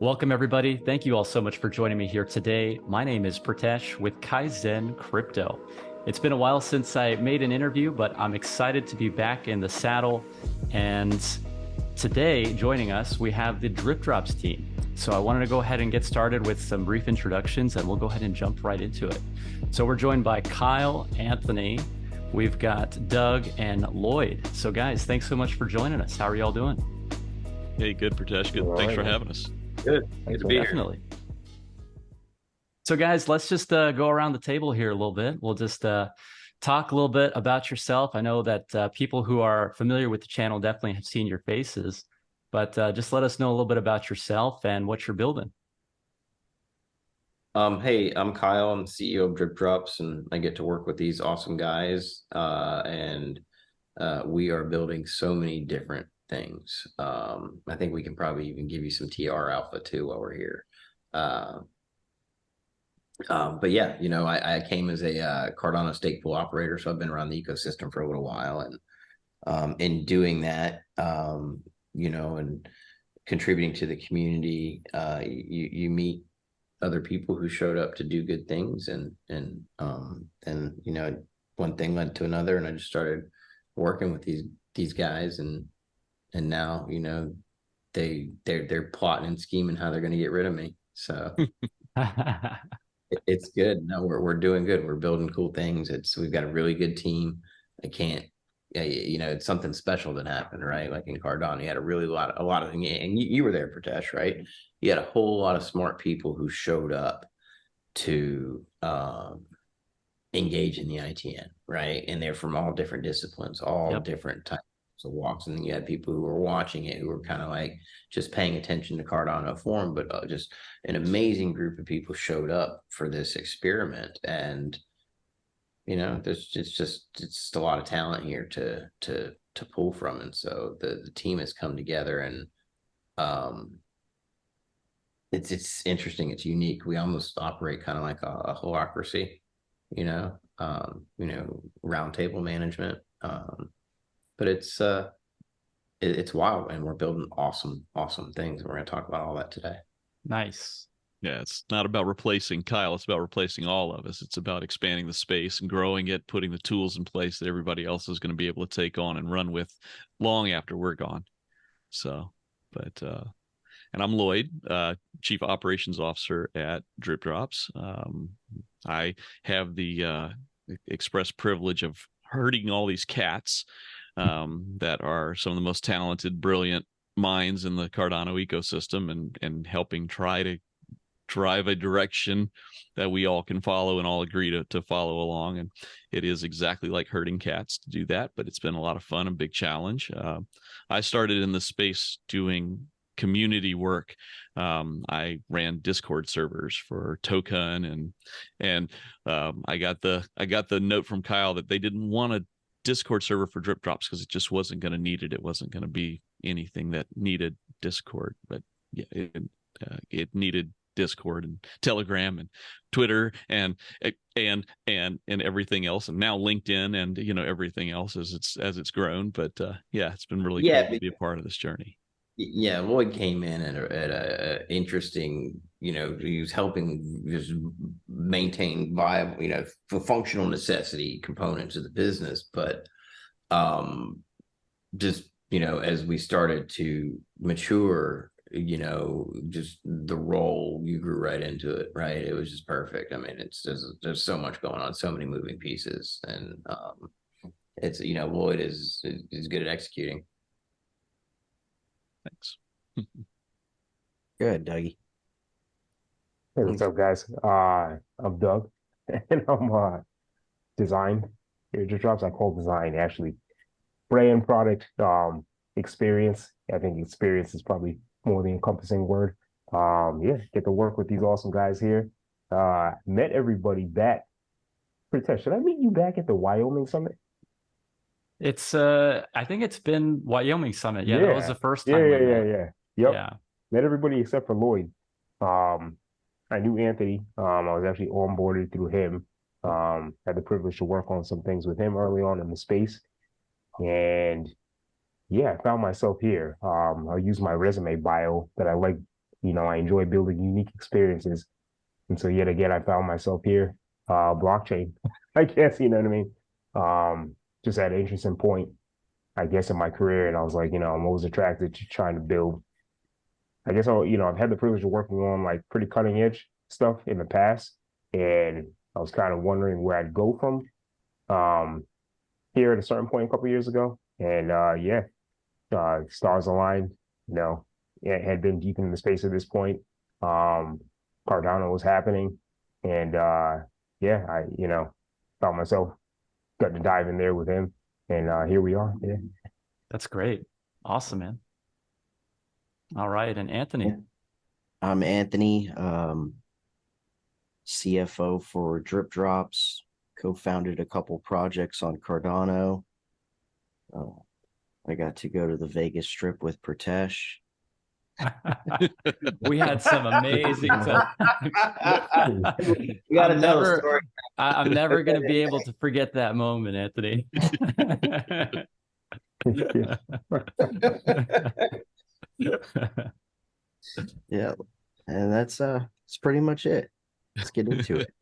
Welcome, everybody. Thank you all so much for joining me here today. My name is Pritesh with Kaizen Crypto. It's been a while since I made an interview, but I'm excited to be back in the saddle. And today, joining us, we have the DripDrops team. So I wanted to go ahead and get started with some brief introductions, and we'll go ahead and jump right into it. So we're joined by Kyle, Anthony, we've got Doug, and Lloyd. So guys, thanks so much for joining us. How are y'all doing? Hey, good, Pritesh. Good. Thanks for having us. Good. Good to be here. Definitely. So guys, let's just go around the table here a little bit. We'll just talk a little bit about yourself. I know that people who are familiar with the channel definitely have seen your faces, but just let us know a little bit about yourself and what you're building. Hey, I'm Kyle. I'm the CEO of DripDrops, and I get to work with these awesome guys. And we are building so many different things. I think we can probably even give you some TR alpha too while we're here. But yeah, you know, I came as a Cardano stake pool operator, so I've been around the ecosystem for a little while, and in doing that, you know, and contributing to the community, you meet other people who showed up to do good things, and you know, one thing led to another, and I just started working with these guys, and now, you know, they're plotting and scheming how they're going to get rid of me. So it's good. No, we're doing good. We're building cool things. We've got a really good team. You know, it's something special that happened, right? Like in Cardano, you had a lot of things, and you were there, Pritesh, right? You had a whole lot of smart people who showed up to engage in the ITN, right? And they're from all different disciplines, all different types of walks. And then you had people who were watching it, who were kind of like just paying attention to Cardano form, but just an amazing group of people showed up for this experiment. And you know, it's just a lot of talent here to pull from. And so the team has come together, and it's interesting. It's unique. We almost operate kind of like a holacracy, you know, roundtable management. But it's wild, and we're building awesome things. We're going to talk about all that today. Nice. Yeah, it's not about replacing Kyle. It's about replacing all of us. It's about expanding the space and growing it, putting the tools in place that everybody else is going to be able to take on and run with long after we're gone. So, but and I'm Lloyd, Chief Operations Officer at DripDrops. I have the express privilege of herding all these cats that are some of the most talented, brilliant minds in the Cardano ecosystem, and helping try to drive a direction that we all can follow and all agree to follow along. And it is exactly like herding cats to do that, but it's been a lot of fun and big challenge. I started in the space doing community work. I ran Discord servers for Token, and I got the note from Kyle that they didn't want a Discord server for DripDrops because it just wasn't going to need it. It wasn't going to be anything that needed Discord, but yeah, it needed Discord and Telegram and Twitter and everything else, and now LinkedIn, and you know, everything else as it's grown. But yeah, it's been really cool to be a part of this journey. Yeah, Lloyd came in at a interesting, you know, he was helping just maintain viable, you know, for functional necessity components of the business. But just, you know, as we started to mature, you know, just the role, you grew right into it, right? It was just perfect. I mean, there's so much going on, so many moving pieces, and it's, you know, Lloyd is good at executing. Thanks. Good, Dougie. Hey, what's up, guys? I'm Doug, and I'm design here at DripDrops. I call design actually brand, product, experience. I think experience is probably more the encompassing word. Yeah, get to work with these awesome guys here. Met everybody back. Pritesh, should I meet you back at the Wyoming Summit? It's I think it's been Wyoming Summit. Yeah, that was the first time. Yeah. Yep. Yeah. Met everybody except for Lloyd. I knew Anthony. I was actually onboarded through him. Had the privilege to work on some things with him early on in the space. And yeah, I found myself here. I'll use my resume bio that I like You know, I enjoy building unique experiences. And so yet again, I found myself here, blockchain, I guess, you know what I mean? Just at an interesting point, I guess, in my career. And I was like, you know, I'm always attracted to trying to build. I guess, you know, I've had the privilege of working on like pretty cutting edge stuff in the past. And I was kind of wondering where I'd go from here at a certain point a couple of years ago. And yeah, stars aligned, you know, it had been deep in the space at this point. Cardano was happening. And yeah, I, you know, found myself got to dive in there with him. And here we are. Yeah. That's great. Awesome, man. All right. And Anthony. I'm Anthony, CFO for DripDropz, co-founded a couple projects on Cardano. I got to go to the Vegas Strip with Pritesh. We had some amazing stuff. You got to tell a story. I'm never going to be able to forget that moment, Anthony. Yeah, and that's pretty much it. Let's get into it.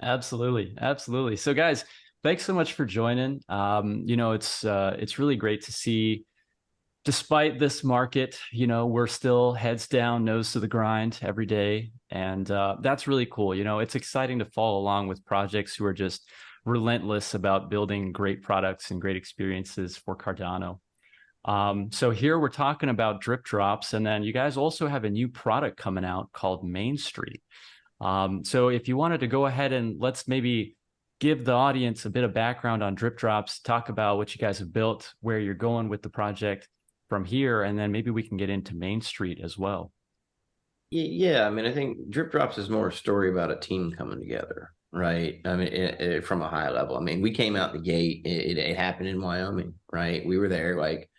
Absolutely, absolutely. So, guys, thanks so much for joining. You know, it's really great to see. Despite this market, you know, we're still heads down, nose to the grind every day. And that's really cool. You know, it's exciting to follow along with projects who are just relentless about building great products and great experiences for Cardano. So here we're talking about DripDropz, and then you guys also have a new product coming out called Mainstreet. So if you wanted to go ahead and let's maybe give the audience a bit of background on DripDropz, talk about what you guys have built, where you're going with the project from here, and then maybe we can get into Mainstreet as well. Yeah, I mean, I think DripDropz is more a story about a team coming together, right? I mean, from a high level. I mean, we came out the gate. It happened in Wyoming, right? We were there, like,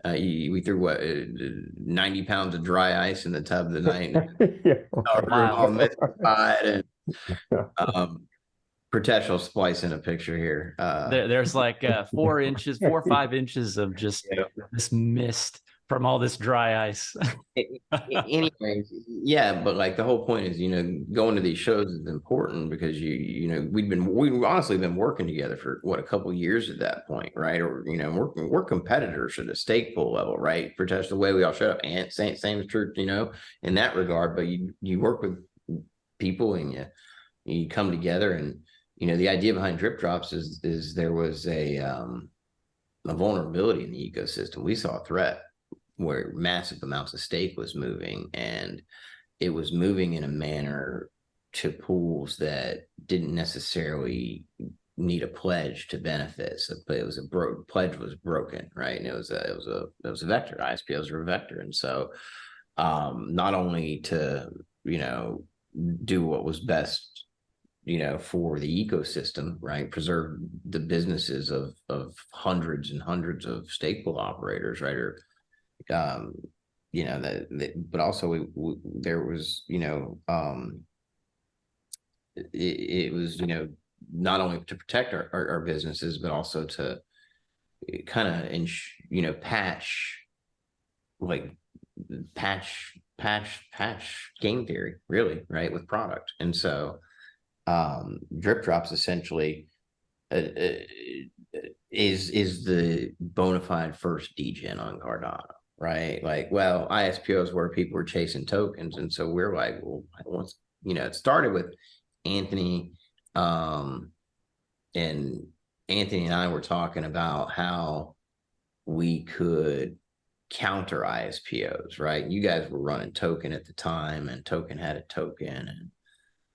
we threw what 90 pounds of dry ice in the tub the night. All mystified, and Pritesh will splice in a picture here. There's like 4 or 5 inches of just this mist from all this dry ice. Anyways, yeah, but like the whole point is, you know, going to these shows is important because you know, we've honestly been working together for what, a couple of years at that point, right? Or, you know, we're competitors at the stake pool level, right? Pritesh, the way we all showed up, and same is true, you know, in that regard. But you work with people and you come together. And you know, the idea behind DripDropz is there was a vulnerability in the ecosystem. We saw a threat where massive amounts of stake was moving, and it was moving in a manner to pools that didn't necessarily need a pledge to benefit. So, but it was pledge was broken, right? And it was a vector. ISPOs are a vector, and so not only to, you know, do what was best, you know, for the ecosystem, right? Preserve the businesses of hundreds and hundreds of stake pool operators, right? Or, you know, but also there was, you know, it was, you know, not only to protect our businesses, but also to kind of, you know, patch game theory, really, right? With product. And so, DripDropz essentially is the bona fide first degen on Cardano, right? Like, well, ISPOs where people were chasing tokens, and so we're like, well, once, you know, it started with Anthony, and Anthony and I were talking about how we could counter ISPOs, right? You guys were running Token at the time, and Token had a token,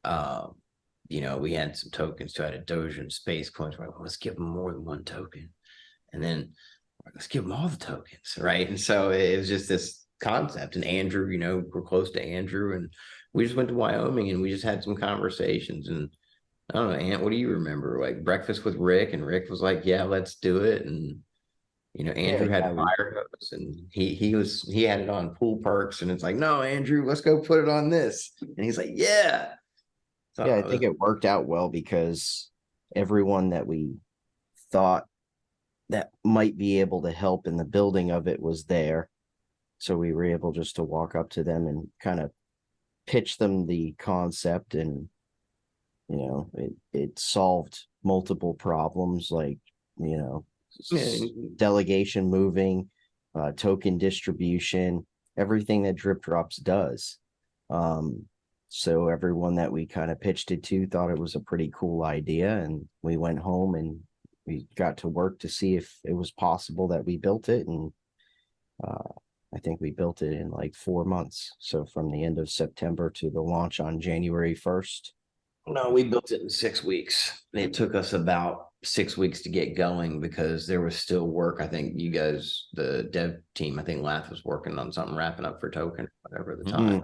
and you know, we had some tokens to add a Doge and space coins. Right, well, let's give them more than one token, and then let's give them all the tokens, right? And so it was just this concept. And Andrew, you know, we're close to Andrew, and we just went to Wyoming and we just had some conversations. And I don't know, Ant, what do you remember? Like breakfast with Rick, and Rick was like, "Yeah, let's do it." And you know, Andrew had fire hose, and he had it on pool perks, and it's like, "No, Andrew, let's go put it on this." And he's like, "Yeah." So, yeah, I think it worked out well because everyone that we thought that might be able to help in the building of it was there. So we were able just to walk up to them and kind of pitch them the concept, and it solved multiple problems, like delegation moving, token distribution, everything that DripDrops does. So everyone that we kind of pitched it to thought it was a pretty cool idea, and we went home and we got to work to see if it was possible that we built it, and I think we built it in like 4 months. So from the end of September to the launch on January 1st. No, we built it in 6 weeks. It took us about 6 weeks to get going because there was still work. I think you guys, the dev team, I think Lath was working on something, wrapping up for Token, whatever the time.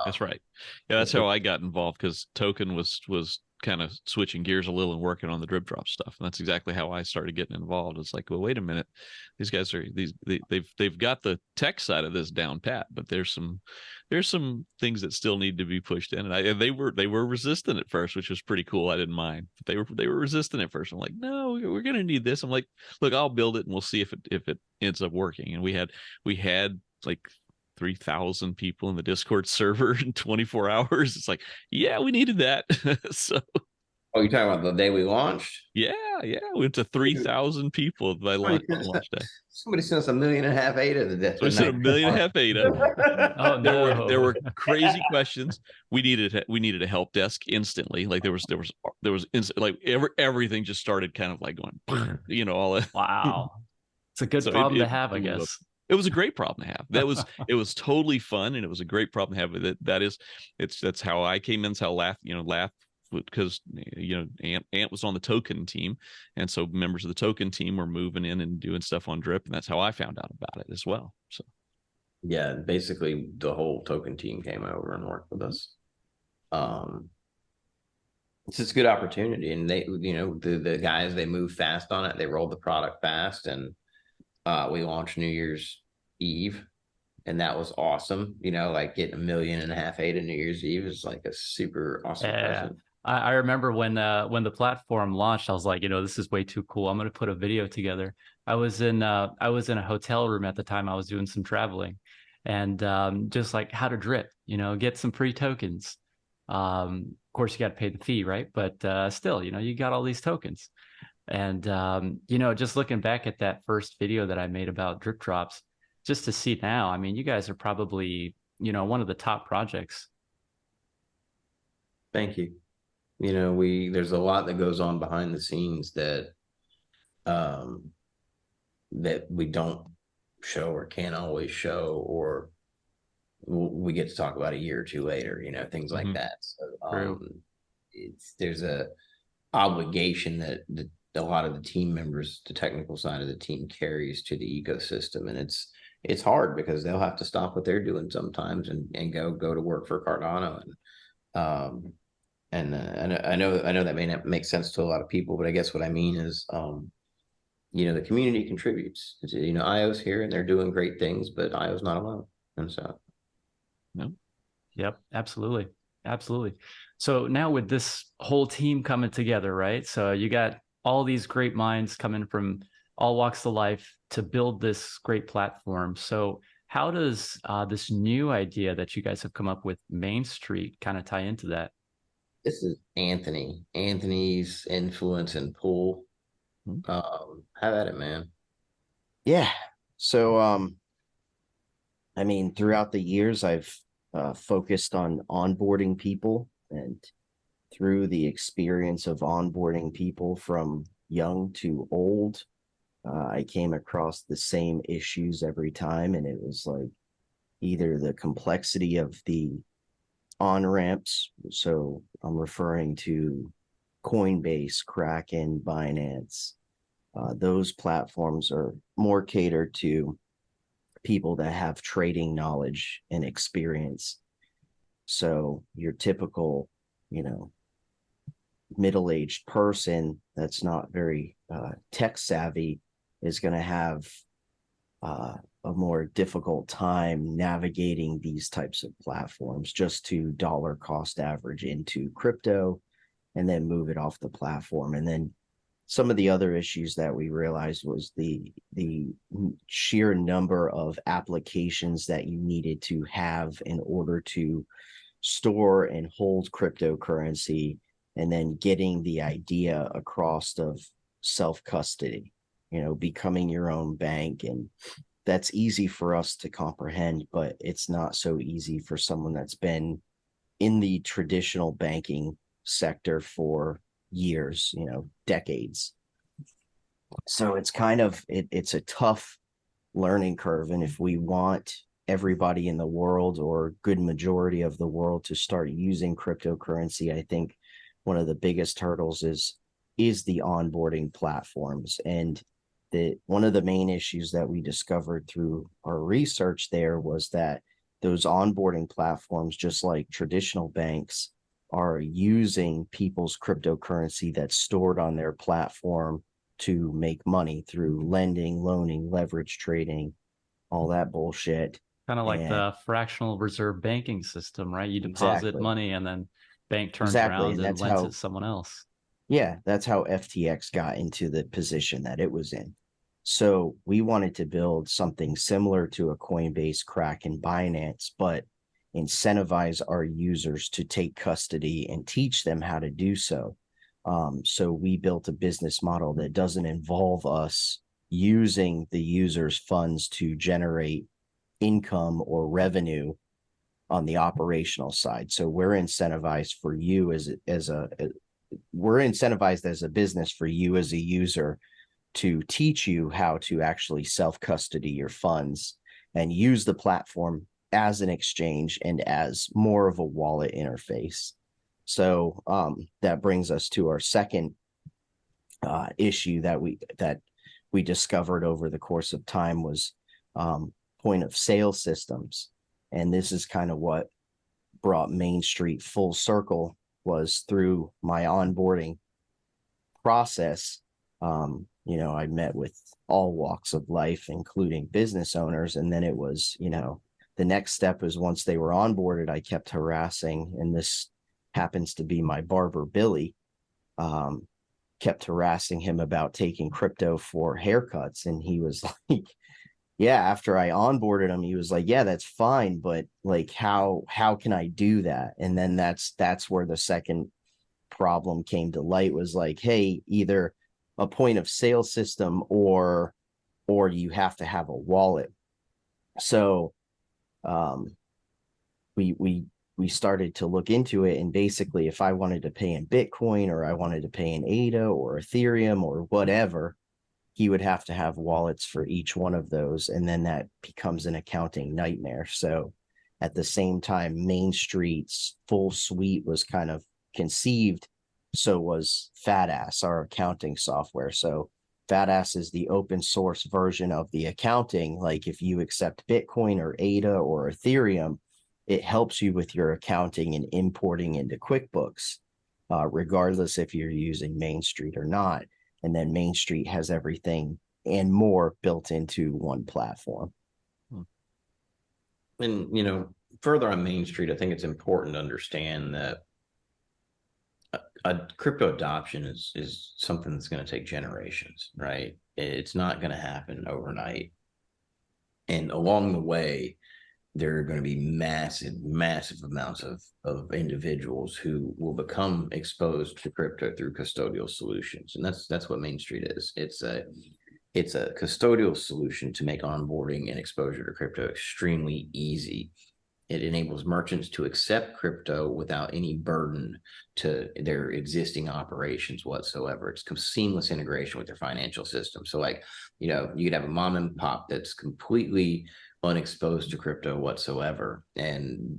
That's right. Yeah, that's how I got involved, because Token was kind of switching gears a little and working on the DripDrops stuff, and that's exactly how I started getting involved. It's like, well, wait a minute, these guys are they've got the tech side of this down pat, but there's some things that still need to be pushed in, and they were resistant at first, which was pretty cool. I didn't mind, but they were resistant at first. I'm like, no, we're gonna need this. I'm like, look, I'll build it and we'll see if it ends up working. And we had like 3,000 people in the Discord server in 24 hours. It's like, yeah, we needed that. So, oh, you're talking about the day we launched? Yeah, we went to 3,000 people by launch day. Somebody sent us 1.5 million ADA. We sent 1.5 million ADA. Oh no, there were crazy questions. We needed a help desk instantly. Like there was like everything just started kind of like going, all that. Wow, it's a good problem to have, I guess. It was a great problem to have. It was totally fun, and it was a great problem to have. That's how I came in. That's how Lath, because Ant was on the Token team, and so members of the Token team were moving in and doing stuff on Drip, and that's how I found out about it as well. So yeah, basically the whole Token team came over and worked with us. It's just a good opportunity, and they, the guys, they move fast on it. They rolled the product fast, and we launched New Year's Eve, and that was awesome. Like getting 1.5 million ADA New Year's Eve is like a super awesome present. I remember when the platform launched, I was like, this is way too cool. I'm going to put a video together. I was in a hotel room at the time. I was doing some traveling, and just like how to drip, get some free tokens. Of course, you got to pay the fee, right? But still, you got all these tokens. And, just looking back at that first video that I made about DripDrops, just to see now, I mean, you guys are probably, one of the top projects. Thank you. There's a lot that goes on behind the scenes that we don't show or can't always show, or we get to talk about a year or two later, things like that. So there's a obligation that a lot of the team members, the technical side of the team, carries to the ecosystem, and it's hard because they'll have to stop what they're doing sometimes and go to work for Cardano, and I know that may not make sense to a lot of people, but I guess what I mean is the community contributes. IO's here and they're doing great things, but IO's not alone, and so Yep, absolutely. So now with this whole team coming together, right? So you got all these great minds coming from all walks of life to build this great platform. So how does this new idea that you guys have come up with, Mainstreet, kind of tie into that? This is Anthony's influence and pull. Have at it, man. Yeah. So, throughout the years, I've focused on onboarding people, and through the experience of onboarding people from young to old, I came across the same issues every time. And it was like either the complexity of the on-ramps. So I'm referring to Coinbase, Kraken, Binance. Those platforms are more catered to people that have trading knowledge and experience. So your typical, middle-aged person that's not very tech savvy is going to have a more difficult time navigating these types of platforms just to dollar cost average into crypto and then move it off the platform. And then some of the other issues that we realized was the sheer number of applications that you needed to have in order to store and hold cryptocurrency, and then getting the idea across of self-custody, becoming your own bank. And that's easy for us to comprehend, but it's not so easy for someone that's been in the traditional banking sector for years, decades. So it's kind of, it's a tough learning curve. And if we want everybody in the world, or good majority of the world, to start using cryptocurrency, I think one of the biggest hurdles is the onboarding platforms. And one of the main issues that we discovered through our research there was that those onboarding platforms, just like traditional banks, are using people's cryptocurrency that's stored on their platform to make money through lending, loaning, leverage trading, all that bullshit. Kind of like the fractional reserve banking system, right? You deposit Exactly. money and then bank turns Exactly. around and lends it to someone else. Yeah, that's how FTX got into the position that it was in. So we wanted to build something similar to a Coinbase, Kraken, Binance, but incentivize our users to take custody and teach them how to do so. So we built a business model that doesn't involve us using the user's funds to generate income or revenue on the operational side. So we're incentivized for you we're incentivized as a business for you as a user to teach you how to actually self-custody your funds and use the platform as an exchange and as more of a wallet interface. So that brings us to our second issue that we discovered over the course of time was point of sale systems. And this is kind of what brought Mainstreet full circle, was through my onboarding process. I met with all walks of life, including business owners. And then it was, the next step is, once they were onboarded, I kept harassing, and this happens to be my barber, Billy, kept harassing him about taking crypto for haircuts. And he was like, yeah, after I onboarded him, he was like, yeah, that's fine, but like, how can I do that? And then that's where the second problem came to light, was like, hey, either a point of sale system or you have to have a wallet. So we started to look into it, and basically, if I wanted to pay in Bitcoin, or I wanted to pay in ADA or Ethereum or whatever, he would have to have wallets for each one of those. And then that becomes an accounting nightmare. So at the same time, Mainstreet's full suite was kind of conceived, so was FatAss, our accounting software. So FatAss is the open source version of the accounting. Like, if you accept Bitcoin or ADA or Ethereum, it helps you with your accounting and importing into QuickBooks, regardless if you're using Mainstreet or not. And then Mainstreet has everything and more built into one platform. And, further on Mainstreet, I think it's important to understand that a crypto adoption is something that's going to take generations, right? It's not going to happen overnight. And along the way, there are going to be massive amounts of individuals who will become exposed to crypto through custodial solutions. And that's what Mainstreet is. It's a custodial solution to make onboarding and exposure to crypto extremely easy. It enables merchants to accept crypto without any burden to their existing operations whatsoever. It's seamless integration with their financial system. So you could have a mom and pop that's completely unexposed to crypto whatsoever, and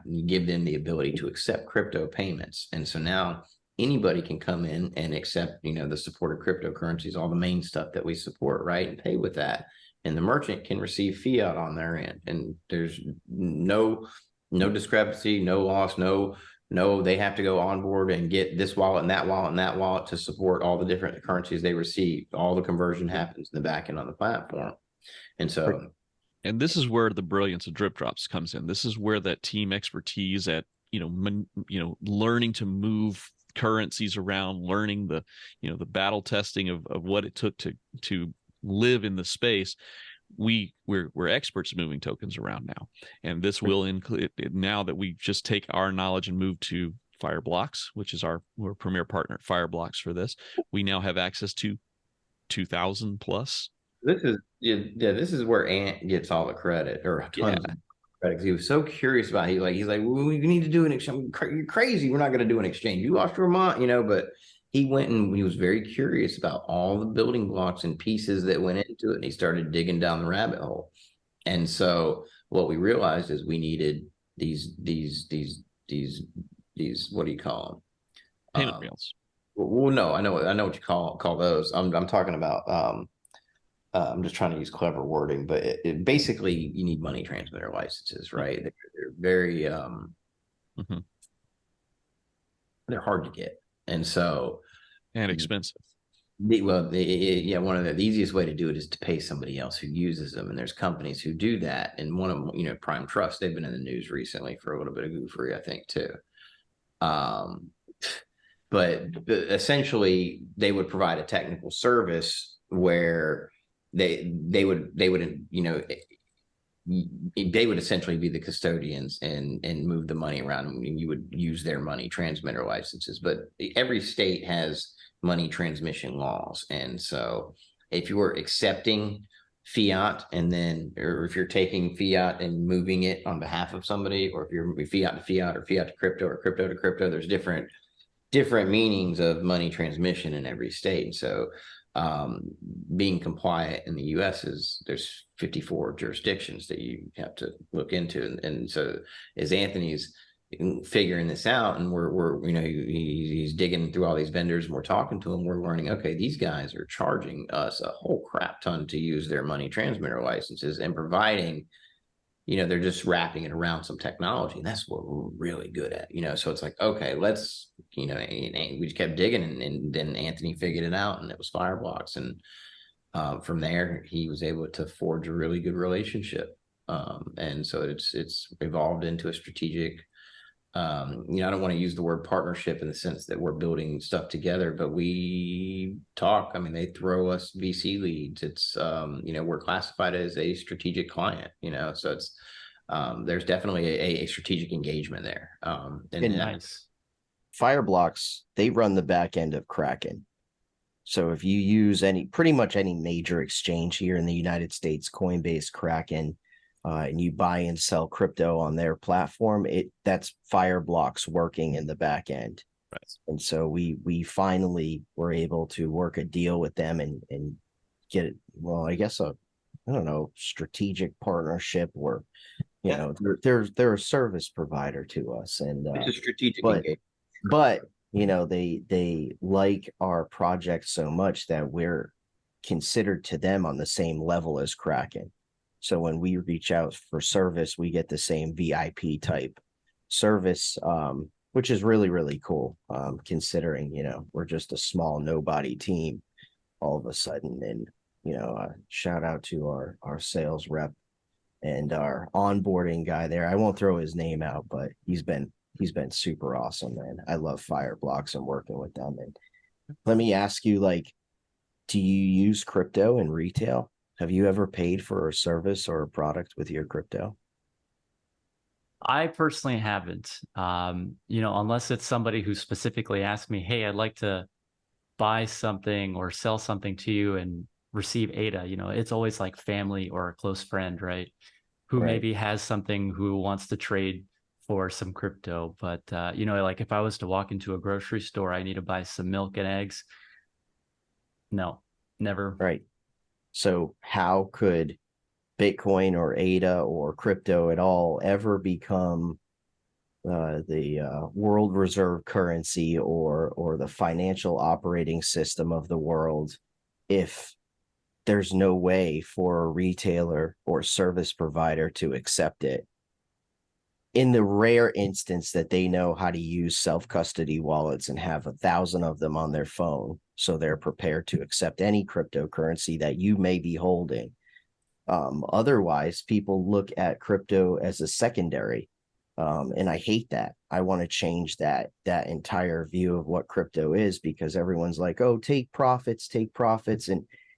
you give them the ability to accept crypto payments. And so now anybody can come in and accept, the supported cryptocurrencies, all the main stuff that we support, right, and pay with that. And the merchant can receive fiat on their end, and there's no discrepancy, no loss, no, they have to go on board and get this wallet and that wallet and that wallet to support all the different currencies they receive. All the conversion happens in the back end on the platform. And so, and this is where the brilliance of DripDrops comes in. This is where that team expertise at, learning to move currencies around, learning the, you know, the battle testing of what it took to live in the space. We're experts moving tokens around now, and this will include, now that we just take our knowledge and move to Fireblocks, which is we're premier partner at Fireblocks for this. We now have access to 2,000 plus. This is where Ant gets all the credit, or tons of credit, because he was so curious about it. He's like, well, we need to do an exchange. You're crazy. We're not going to do an exchange. You lost your mind, you know. But he went and he was very curious about all the building blocks and pieces that went into it, and he started digging down the rabbit hole. And so what we realized is we needed these what do you call them? Payment rails. Well, no, I know what you call those. I'm talking about. I'm just trying to use clever wording, but basically you need money transmitter licenses, right? They're very they're hard to get, and so expensive. One of the easiest way to do it is to pay somebody else who uses them, and there's companies who do that. And one of them, you know, Prime Trust, they've been in the news recently for a little bit of goofery, I think, too. But essentially, they would provide a technical service where they would you know, they would essentially be the custodians and move the money around, and you would use their money transmitter licenses. But every state has money transmission laws, and so if you were accepting fiat and then, or if you're taking fiat and moving it on behalf of somebody, or if you're fiat to fiat or fiat to crypto or crypto to crypto, there's different meanings of money transmission in every state. And so being compliant in the US there's 54 jurisdictions that you have to look into. And so as Anthony's figuring this out, and we're you know, he's digging through all these vendors, and we're talking to him, we're learning, okay, these guys are charging us a whole crap ton to use their money transmitter licenses, and providing, you know, they're just wrapping it around some technology, and that's what we're really good at, you know. So it's like, okay, let's, you know, and we just kept digging, and then Anthony figured it out, and it was Fireblocks. And from there, he was able to forge a really good relationship. And so it's evolved into a strategic, you know, I don't want to use the word partnership in the sense that we're building stuff together, but we talk. I mean, they throw us VC leads. It's, you know, we're classified as a strategic client, you know, so it's, there's definitely a strategic engagement there. And nice. Fireblocks, they run the back end of Kraken. So if you use pretty much any major exchange here in the United States, Coinbase, Kraken, and you buy and sell crypto on their platform, that's Fireblocks working in the back end. Right. And so we finally were able to work a deal with them and get it. Well, I guess I don't know, strategic partnership, or you know, they're a service provider to us, and it's a strategic but you know, they like our project so much that we're considered to them on the same level as Kraken. So when we reach out for service, we get the same VIP type service, which is really, really cool, considering, you know, we're just a small nobody team all of a sudden. And, you know, shout out to our sales rep and our onboarding guy there. I won't throw his name out, but he's been super awesome, man. I love Fireblocks and working with them. And let me ask you, like, do you use crypto in retail? Have you ever paid for a service or a product with your crypto? I personally haven't, you know, unless it's somebody who specifically asked me, hey, I'd like to buy something or sell something to you and receive ADA. You know, it's always like family or a close friend, right? Who maybe has something, who wants to trade for some crypto. But, you know, like if I was to walk into a grocery store, I need to buy some milk and eggs. No, never. Right. So how could Bitcoin or ADA or crypto at all ever become the world reserve currency or the financial operating system of the world if there's no way for a retailer or service provider to accept it? In the rare instance that they know how to use self-custody wallets and have 1,000 of them on their phone, so they're prepared to accept any cryptocurrency that you may be holding. Otherwise, people look at crypto as a secondary And I hate that. I want to change that entire view of what crypto is, because everyone's like, oh, take profits.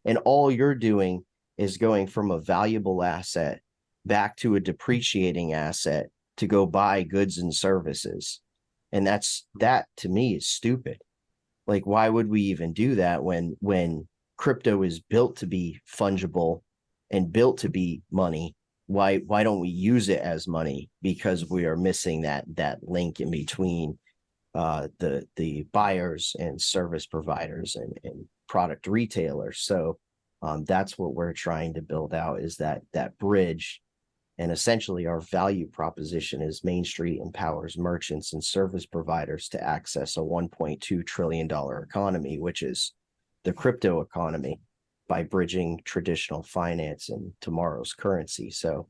And all you're doing is going from a valuable asset back to a depreciating asset to go buy goods and services. And that to me is stupid. Like, why would we even do that when crypto is built to be fungible and built to be money? Why don't we use it as money? Because we are missing that link in between the buyers and service providers and product retailers. So that's what we're trying to build out, is that bridge. And essentially our value proposition is Mainstreet empowers merchants and service providers to access a $1.2 trillion economy, which is the crypto economy, by bridging traditional finance and tomorrow's currency. So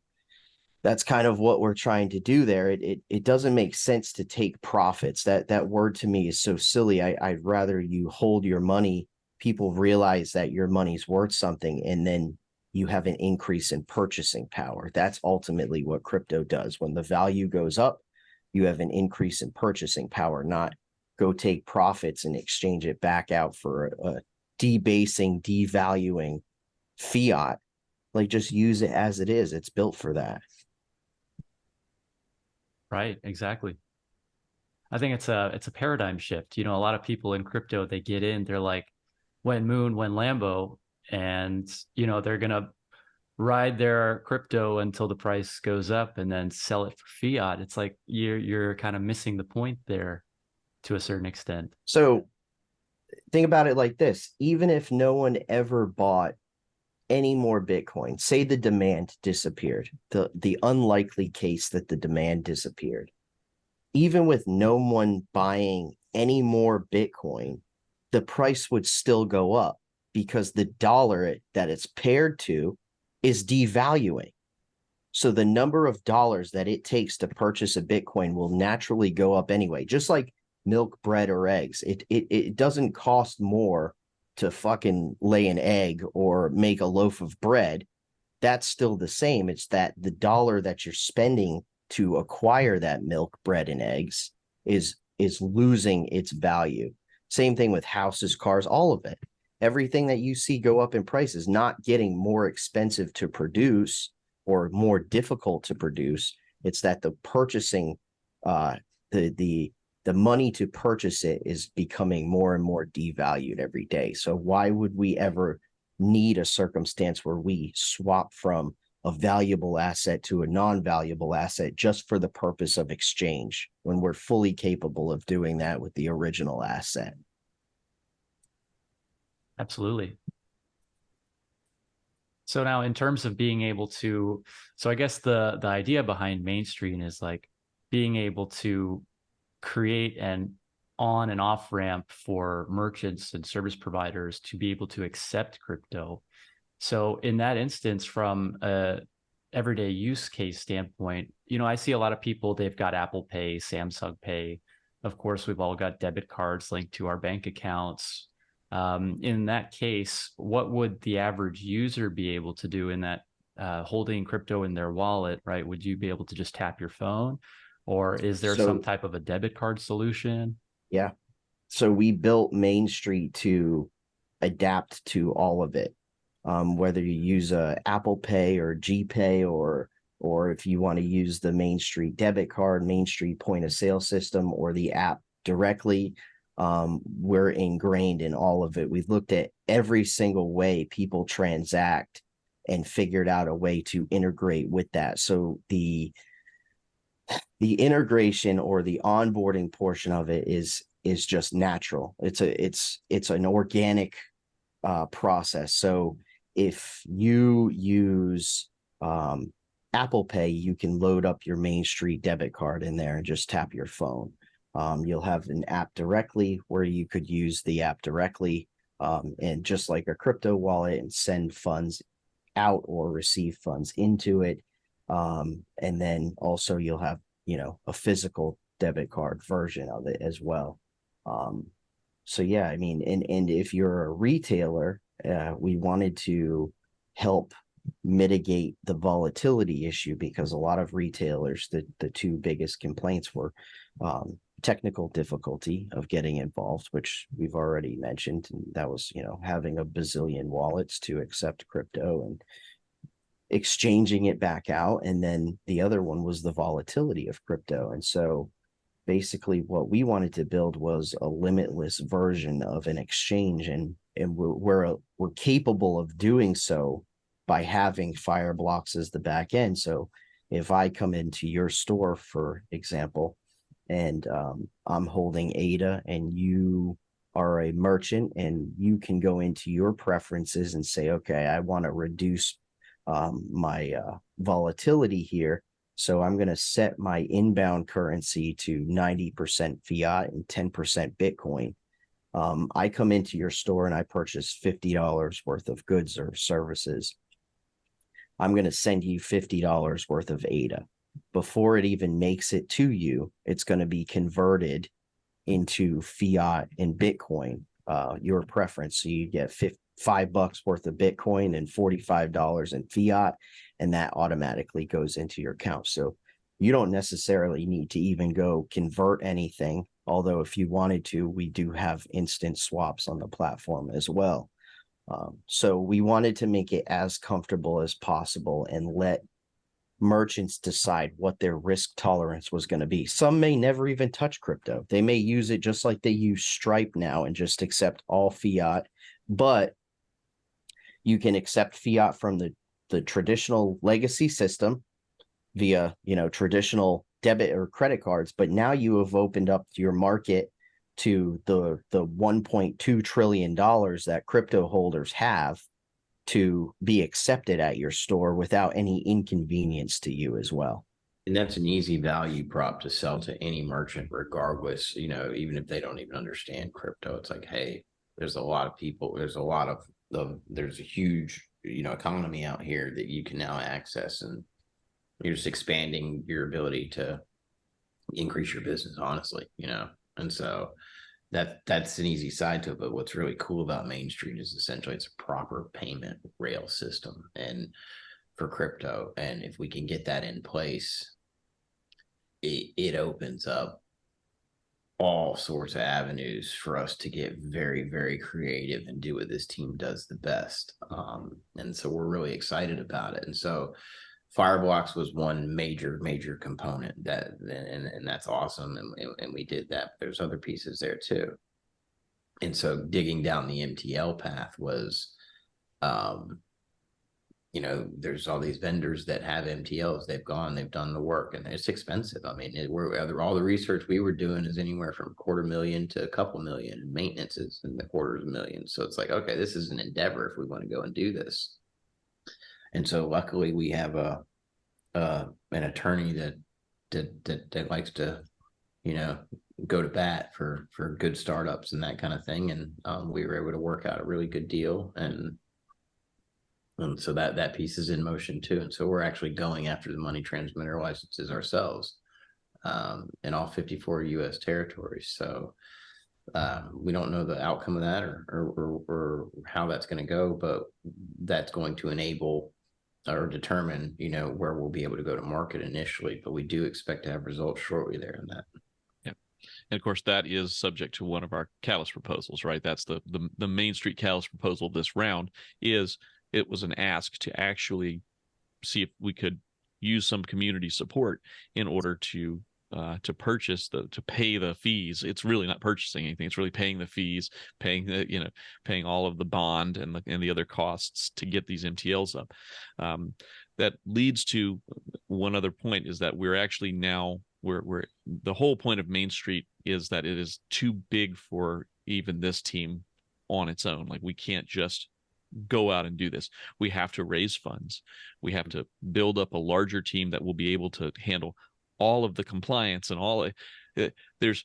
that's kind of what we're trying to do there. It doesn't make sense to take profits. That word to me is so silly. I'd rather you hold your money, people realize that your money's worth something, and then you have an increase in purchasing power. That's ultimately what crypto does. When the value goes up, you have an increase in purchasing power, not go take profits and exchange it back out for a debasing, devaluing fiat. Like, just use it as it is. It's built for that. Right, exactly. I think it's a paradigm shift. You know, a lot of people in crypto, they get in, they're like, when Moon, when Lambo, and you know, they're gonna ride their crypto until the price goes up and then sell it for fiat. It's like you're kind of missing the point there to a certain extent. So think about it like this: even if no one ever bought any more Bitcoin, say the demand disappeared, the unlikely case that the demand disappeared, even with no one buying any more Bitcoin, the price would still go up, because the dollar that it's paired to is devaluing. So the number of dollars that it takes to purchase a Bitcoin will naturally go up anyway. Just like milk, bread, or eggs. It doesn't cost more to fucking lay an egg or make a loaf of bread. That's still the same. It's that the dollar that you're spending to acquire that milk, bread, and eggs is losing its value. Same thing with houses, cars, all of it. Everything that you see go up in price is not getting more expensive to produce or more difficult to produce. It's that the purchasing, the money to purchase it is becoming more and more devalued every day. So why would we ever need a circumstance where we swap from a valuable asset to a non-valuable asset just for the purpose of exchange, when we're fully capable of doing that with the original asset? Absolutely. So now, in terms of being able to, so I guess the idea behind Mainstreet is like being able to create an on and off ramp for merchants and service providers to be able to accept crypto. So in that instance, from a everyday use case standpoint, you know, I see a lot of people, they've got Apple Pay, Samsung Pay. Of course, we've all got debit cards linked to our bank accounts. In that case, what would the average user be able to do in that, holding crypto in their wallet, right? Would you be able to just tap your phone, or is there some type of a debit card solution? Yeah. So we built Mainstreet to adapt to all of it. Whether you use a Apple Pay or GPay, or if you want to use the Mainstreet debit card, Mainstreet point of sale system, or the app directly, we're ingrained in all of it. We've looked at every single way people transact and figured out a way to integrate with that. So the integration or the onboarding portion of it is just natural. It's an organic process. So if you use Apple Pay, you can load up your Mainstreet debit card in there and just tap your phone. You'll have an app directly where you could use the app directly, and just like a crypto wallet, and send funds out or receive funds into it. And then also you'll have, you know, a physical debit card version of it as well. So yeah, I mean, and if you're a retailer, we wanted to help mitigate the volatility issue, because a lot of retailers, the two biggest complaints were technical difficulty of getting involved, which we've already mentioned, and that was, you know, having a bazillion wallets to accept crypto and exchanging it back out. And then the other one was the volatility of crypto. And so basically what we wanted to build was a limitless version of an exchange, and we're capable of doing so by having Fireblocks as the back end. So if I come into your store, for example, and I'm holding ADA, and you are a merchant, and you can go into your preferences and say, okay, I want to reduce my volatility here. So I'm going to set my inbound currency to 90% fiat and 10% Bitcoin. I come into your store and I purchase $50 worth of goods or services. I'm going to send you $50 worth of ADA. Before it even makes it to you, it's going to be converted into fiat and Bitcoin, your preference. So you get $5 worth of Bitcoin and $45 in fiat, and that automatically goes into your account. So you don't necessarily need to even go convert anything. Although if you wanted to, we do have instant swaps on the platform as well. So we wanted to make it as comfortable as possible and let merchants decide what their risk tolerance was going to be. Some may never even touch crypto. They may use it just like they use Stripe now and just accept all fiat, but you can accept fiat from the traditional legacy system via, you know, traditional debit or credit cards. But now you have opened up your market to the $1.2 trillion that crypto holders have to be accepted at your store without any inconvenience to you as well. And that's an easy value prop to sell to any merchant, regardless, you know, even if they don't even understand crypto. It's like, hey, there's a lot of people, there's a huge, you know, economy out here that you can now access, and you're just expanding your ability to increase your business, honestly, you know. And so that's an easy side to it. But what's really cool about Mainstreet is essentially it's a proper payment rail system and for crypto. And if we can get that in place, it opens up all sorts of avenues for us to get very, very creative and do what this team does the best. And so we're really excited about it. And so Fireblocks was one major component and that's awesome. And we did that. There's other pieces there too. And so digging down the MTL path was, you know, there's all these vendors that have MTLs. They've done the work, and it's expensive. I mean, all the research we were doing is anywhere from $250,000 to a couple million, and maintenance is in the quarters of millions. So it's like, okay, this is an endeavor if we want to go and do this. And so luckily we have an attorney that likes to, you know, go to bat for good startups and that kind of thing. And we were able to work out a really good deal, and so that piece is in motion too. And so we're actually going after the money transmitter licenses ourselves in all 54 U.S. territories. So we don't know the outcome of that or how that's going to go, but that's going to enable or determine, you know, where we'll be able to go to market initially. But we do expect to have results shortly there in that. Yeah. And of course, that is subject to one of our catalyst proposals, right? That's the Mainstreet catalyst proposal this round is. It was an ask to actually see if we could use some community support in order to purchase to pay the fees. It's really not purchasing anything. It's really paying the fees, paying all of the bond and the other costs to get these MTLs up. That leads to one other point, is that we're actually now we're the whole point of Mainstreet is that it is too big for even this team on its own. Like, we can't just go out and do this. We have to raise funds. We have to build up a larger team that will be able to handle all of the compliance and all. There's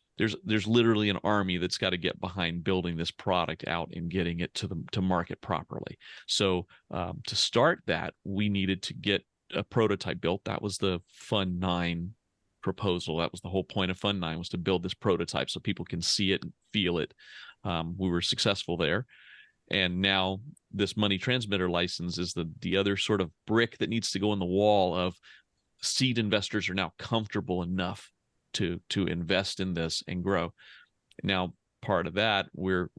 literally an army that's got to get behind building this product out and getting it to market properly. So to start that, we needed to get a prototype built. That was the Fund 9 proposal. That was the whole point of Fund 9, was to build this prototype so people can see it and feel it. We were successful there. And now this money transmitter license is the other sort of brick that needs to go in the wall of seed investors are now comfortable enough to invest in this and grow. Now, part of that, we're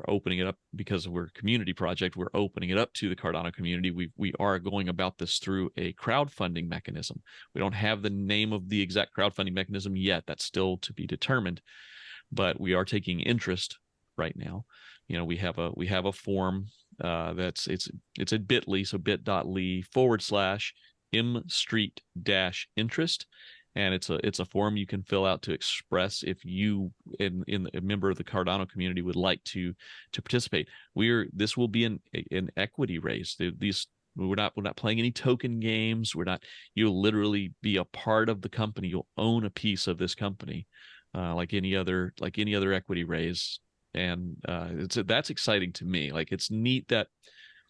opening it up because we're a community project. We're opening it up to the Cardano community. We are going about this through a crowdfunding mechanism. We don't have the name of the exact crowdfunding mechanism yet. That's still to be determined, but we are taking interest right now. You know, we have a form it's a bit.ly, so bit.ly/Mainstreet-interest. And it's a form you can fill out to express if you in a member of the Cardano community would like to participate. This will be an equity raise. We're not playing any token games. You'll literally be a part of the company. You'll own a piece of this company, like any other equity raise. And that's exciting to me. Like, it's neat that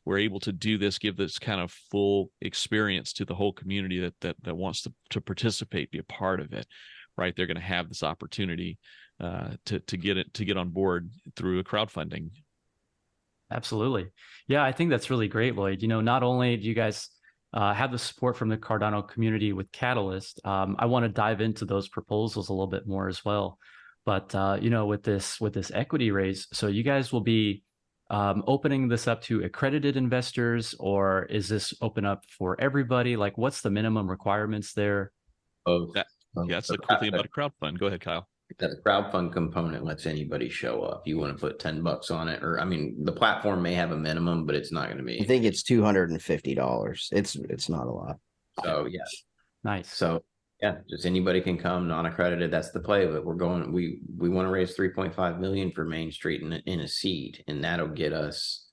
we're able to do this, give this kind of full experience to the whole community that wants to participate, be a part of it, right? They're going to have this opportunity to get on board through a crowdfunding. Absolutely. Yeah, I think that's really great, Lloyd. You know, not only do you guys have the support from the Cardano community with Catalyst, I want to dive into those proposals a little bit more as well. But you know, with this equity raise, so you guys will be opening this up to accredited investors, or is this open up for everybody? Like, what's the minimum requirements there? That's the cool thing about a crowdfund. Go ahead, Kyle. That crowdfund component lets anybody show up. You want to put $10 on it, or I mean, the platform may have a minimum, but it's not going to be. I think it's $250. It's not a lot. So yeah, nice. So yeah, just anybody can come, non-accredited. That's the play. But we want to raise 3.5 million for Mainstreet in a seed, and that'll get us,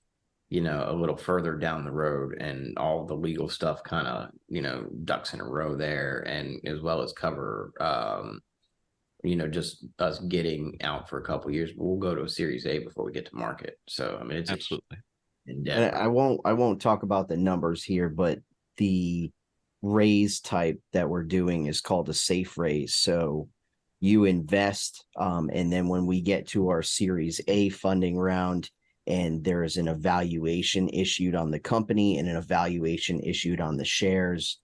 you know, a little further down the road, and all the legal stuff kind of, you know, ducks in a row there, and as well as cover, you know, just us getting out for a couple of years. But we'll go to a Series A before we get to market. So I mean, it's absolutely. I won't talk about the numbers here, but the raise type that we're doing is called a safe raise. So you invest, and then when we get to our Series A funding round and there is an evaluation issued on the company and an evaluation issued on the shares,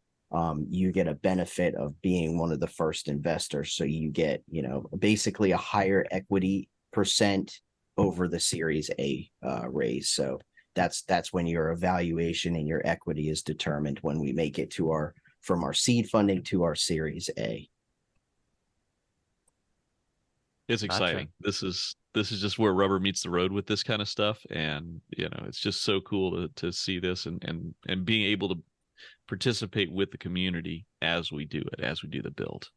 you get a benefit of being one of the first investors. So you get, you know, basically a higher equity percent over the Series A raise. So that's when your evaluation and your equity is determined when we make it to from our seed funding to our Series A. It's exciting. Gotcha. This is just where rubber meets the road with this kind of stuff, and you know, it's just so cool to see this and being able to participate with the community as we do the build.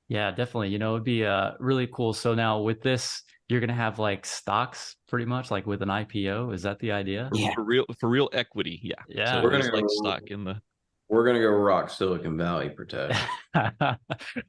Yeah, definitely. You know, it'd be really cool. So now with this, you're going to have like stocks pretty much like with an IPO. Is that the idea? Yeah. For real equity. Yeah. Yeah. So we're going to like stock in the. We're going to go rock Silicon Valley, Pritesh.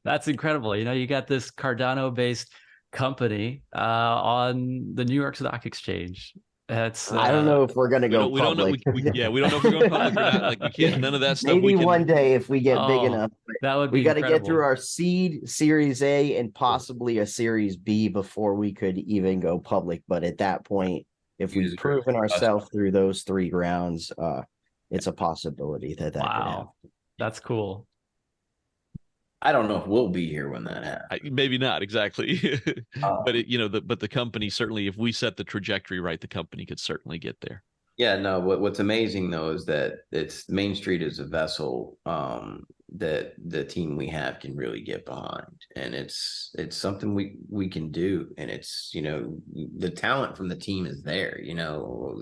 That's incredible. You know, you got this Cardano based company on the New York Stock Exchange. That's I don't know if we're going to go public. We don't know if we're going public or not. Like, we can't, none of that stuff. Maybe one day if we get big enough. That would be we got to get through our seed, Series A, and possibly a Series B before we could even go public. But at that point, if we've proven ourselves through those 3 rounds, it's a possibility that could happen. That's cool. I don't know if we'll be here when that happens. Maybe not exactly, but the company certainly, if we set the trajectory right, the company could certainly get there. Yeah, no. What's amazing though is that Mainstreet is a vessel that the team we have can really get behind, and it's something we can do, and it's, you know, the talent from the team is there. You know,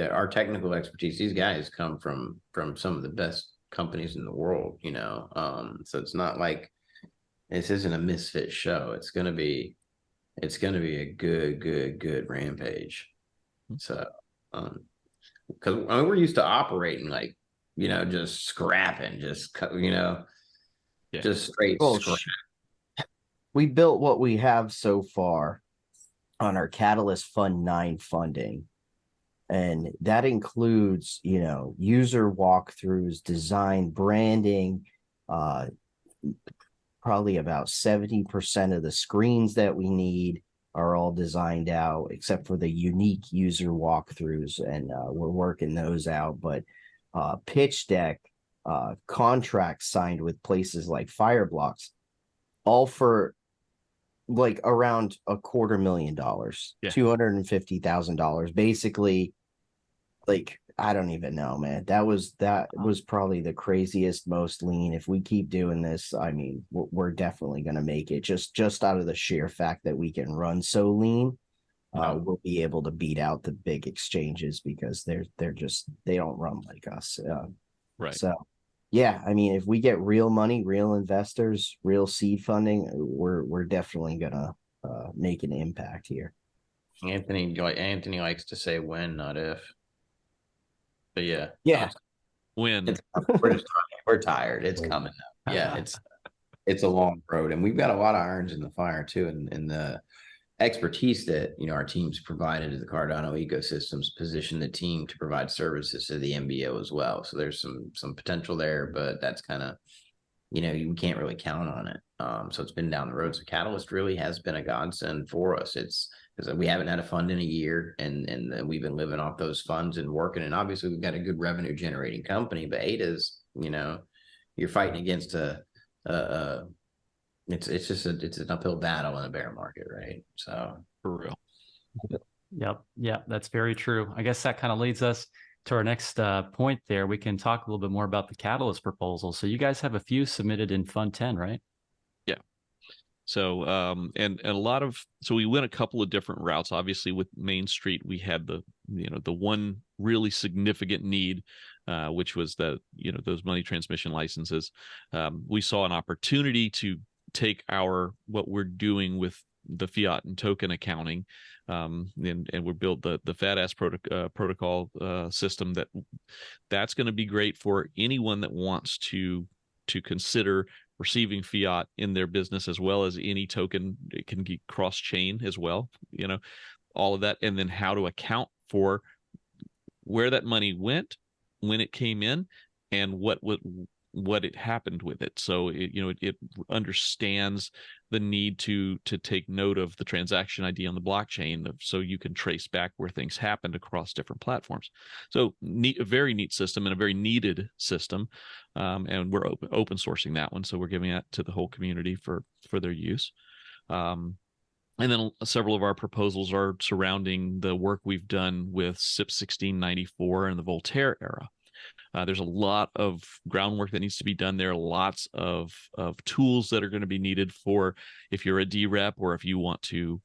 our technical expertise. These guys come from some of the best companies in the world, you know, so it's not like this isn't a misfit show. It's gonna be a good rampage. So because I mean, we're used to operating like, you know, just scrapping, just, you know, just straight scrap. We built what we have so far on our Catalyst Fund 9 funding. And that includes, you know, user walkthroughs, design, branding, probably about 70% of the screens that we need are all designed out, except for the unique user walkthroughs, and we're working those out. But pitch deck, contracts signed with places like Fireblocks, all for like around $250,000, Yeah. $250,000, basically. Like, I don't even know, man. That was probably the craziest, most lean. If we keep doing this, I mean, we're definitely going to make it, just out of the sheer fact that we can run so lean. We'll be able to beat out the big exchanges because they don't run like us. Right. So yeah, I mean, if we get real money, real investors, real seed funding, we're definitely gonna make an impact here. Anthony likes to say when, not if. But yeah. When We're tired. It's coming now. Yeah, it's a long road, and we've got a lot of irons in the fire too, and the expertise that our team's provided to the Cardano ecosystems position the team to provide services to the MBO as well. So there's some potential there, but that's kind of you can't really count on it. So it's been down the road. So Catalyst really has been a godsend for us. It's because we haven't had a fund in a year, and we've been living off those funds and working. And obviously we've got a good revenue generating company, but ADA's, you're fighting against it's an uphill battle in a bear market, right? So for real. Yep. Yeah, that's very true. I guess that kind of leads us to our next point there. We can talk a little bit more about the Catalyst proposal. So you guys have a few submitted in Fund 10, right? Yeah. So and a lot of, so we went a couple of different routes. Obviously with Mainstreet, we had the one really significant need, which was that those money transmission licenses. We saw an opportunity to take what we're doing with the fiat and token accounting, and we build the FATAS protocol system that's going to be great for anyone that wants to consider receiving fiat in their business, as well as any token. It can be cross chain as well, all of that, and then how to account for where that money went, when it came in, and what it happened with it. So it understands the need to take note of the transaction ID on the blockchain, so you can trace back where things happened across different platforms. So a very neat system, and a very needed system, and we're open sourcing that one, so we're giving that to the whole community for their use. And then several of our proposals are surrounding the work we've done with SIP 1694 and the Voltaire era. There's a lot of groundwork that needs to be done there. Lots of tools that are going to be needed for if you're a DREP, or if you want to,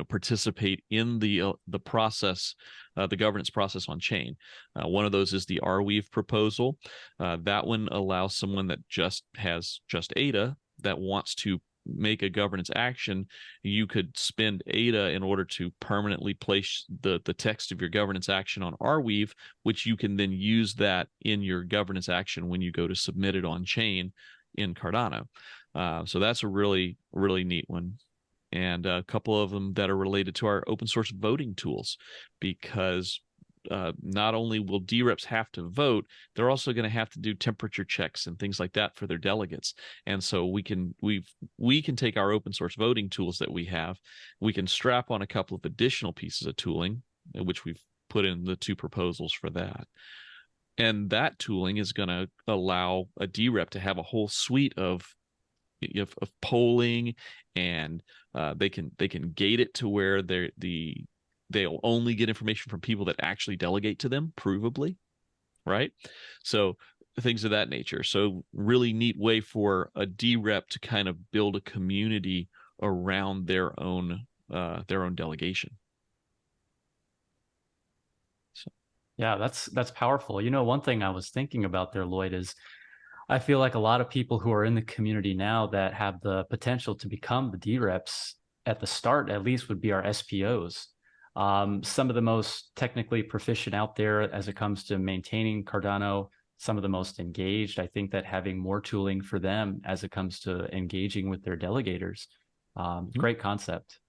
participate in the process, the governance process on chain. One of those is the Arweave proposal. That one allows someone that just has ADA that wants to make a governance action. You could spend ADA in order to permanently place the text of your governance action on Arweave, which you can then use that in your governance action when you go to submit it on chain in Cardano. So that's a really, really neat one. And a couple of them that are related to our open source voting tools, because not only will DREPs have to vote, they're also going to have to do temperature checks and things like that for their delegates. And so we can take our open source voting tools that we have, we can strap on a couple of additional pieces of tooling, which we've put in the two proposals for that. And that tooling is going to allow a DREP to have a whole suite of polling, and they can gate it to where they'll only get information from people that actually delegate to them, provably, right? So things of that nature. So really neat way for a DREP to kind of build a community around their own delegation. So. Yeah, that's powerful. One thing I was thinking about there, Lloyd, is I feel like a lot of people who are in the community now that have the potential to become the DREPs at the start, at least, would be our SPOs. Some of the most technically proficient out there as it comes to maintaining Cardano, some of the most engaged. I think that having more tooling for them as it comes to engaging with their delegators, great concept.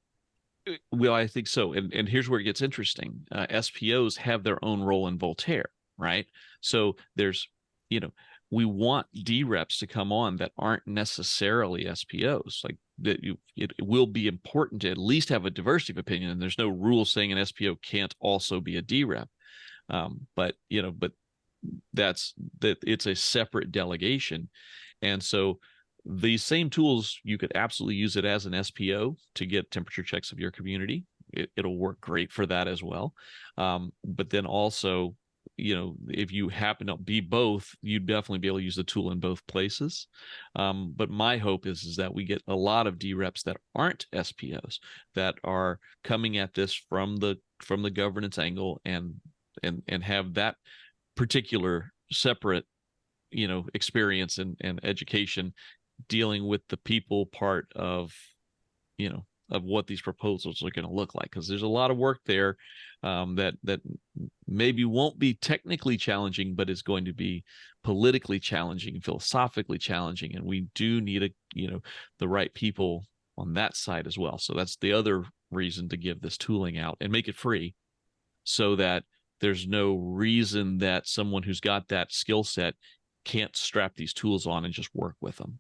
Well, I think so. And here's where it gets interesting. SPOs have their own role in Voltaire, right? So there's, we want DREPs to come on that aren't necessarily SPOs. Like that, it will be important to at least have a diversity of opinion. And there's no rule saying an SPO can't also be a DREP. But it's a separate delegation. And so these same tools, you could absolutely use it as an SPO to get temperature checks of your community. It'll work great for that as well. But then also, if you happen to be both, you'd definitely be able to use the tool in both places. But my hope is that we get a lot of DREPs that aren't SPOs, that are coming at this from the governance angle and have that particular separate, experience and education dealing with the people part of what these proposals are going to look like, because there's a lot of work there that maybe won't be technically challenging, but is going to be politically challenging, philosophically challenging, and we do need the right people on that side as well. So that's the other reason to give this tooling out and make it free, so that there's no reason that someone who's got that skill set can't strap these tools on and just work with them.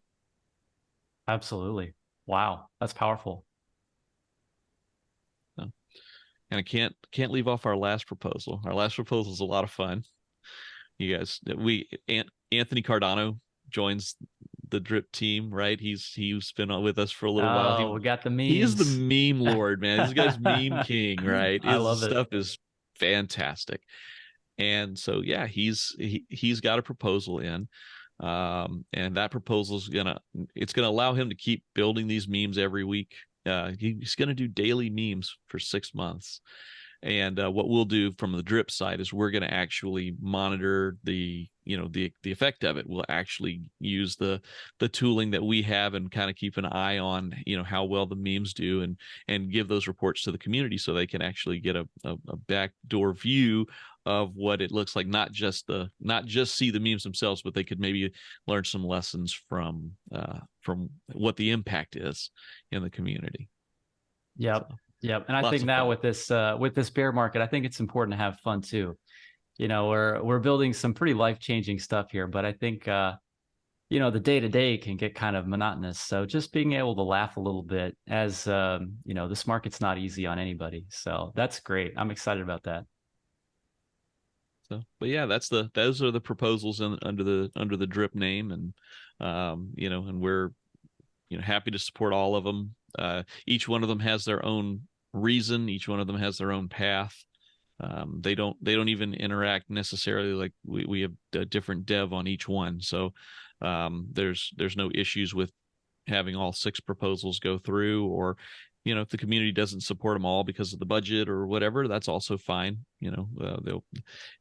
Absolutely. Wow, that's powerful. And I can't leave off our last proposal. Our last proposal is a lot of fun. You guys, Anthony Cardano joins the Drip team, right? He's been on with us for a little while. We got the memes. He is the meme lord, man. This guy's meme king, right? I love it. Stuff is fantastic. And so, yeah, he's got a proposal in, and that proposal is gonna allow him to keep building these memes every week. He's going to do daily memes for 6 months. And what we'll do from the Drip side is we're going to actually monitor the effect of it. We'll actually use the tooling that we have and kind of keep an eye on, how well the memes do, and give those reports to the community so they can actually get a backdoor view of what it looks like, not just see the memes themselves, but they could maybe learn some lessons from what the impact is in the community. Yep. So, yep. And I think now with this bear market, I think it's important to have fun too. We're building some pretty life-changing stuff here, but I think the day-to-day can get kind of monotonous. So just being able to laugh a little bit as this market's not easy on anybody. So that's great. I'm excited about that. So, but yeah, those are the proposals under the Drip name, and and we're happy to support all of them. Each one of them has their own reason. Each one of them has their own path. They don't even interact necessarily. Like we have a different dev on each one, so there's no issues with having all 6 proposals go through, or if the community doesn't support them all because of the budget or whatever, that's also fine. The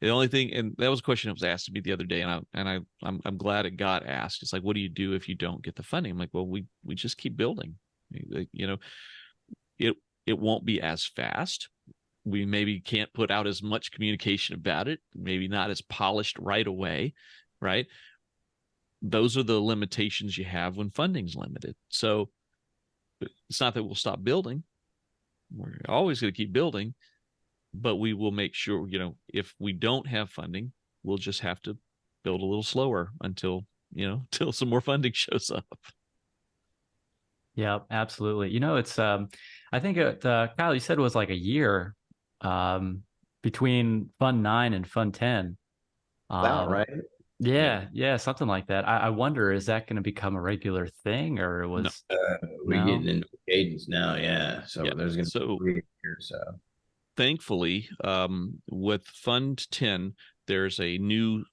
only thing, and that was a question that was asked to me the other day, and I'm glad it got asked. It's like, what do you do if you don't get the funding? I'm like, well, we just keep building. It won't be as fast. We maybe can't put out as much communication about it, maybe not as polished right away, right? Those are the limitations you have when funding's limited. So it's not that we'll stop building. We're always going to keep building, but we will make sure, if we don't have funding, we'll just have to build a little slower until some more funding shows up. Yeah, absolutely. It's I think Kyle, you said it was like a year between Fund 9 and Fund 10. Wow, right? Yeah, something like that. I wonder, is that going to become a regular thing, or was we're getting into cadence now? Yeah, so there's going to be 3 years. So thankfully, with Fund 10, there's a new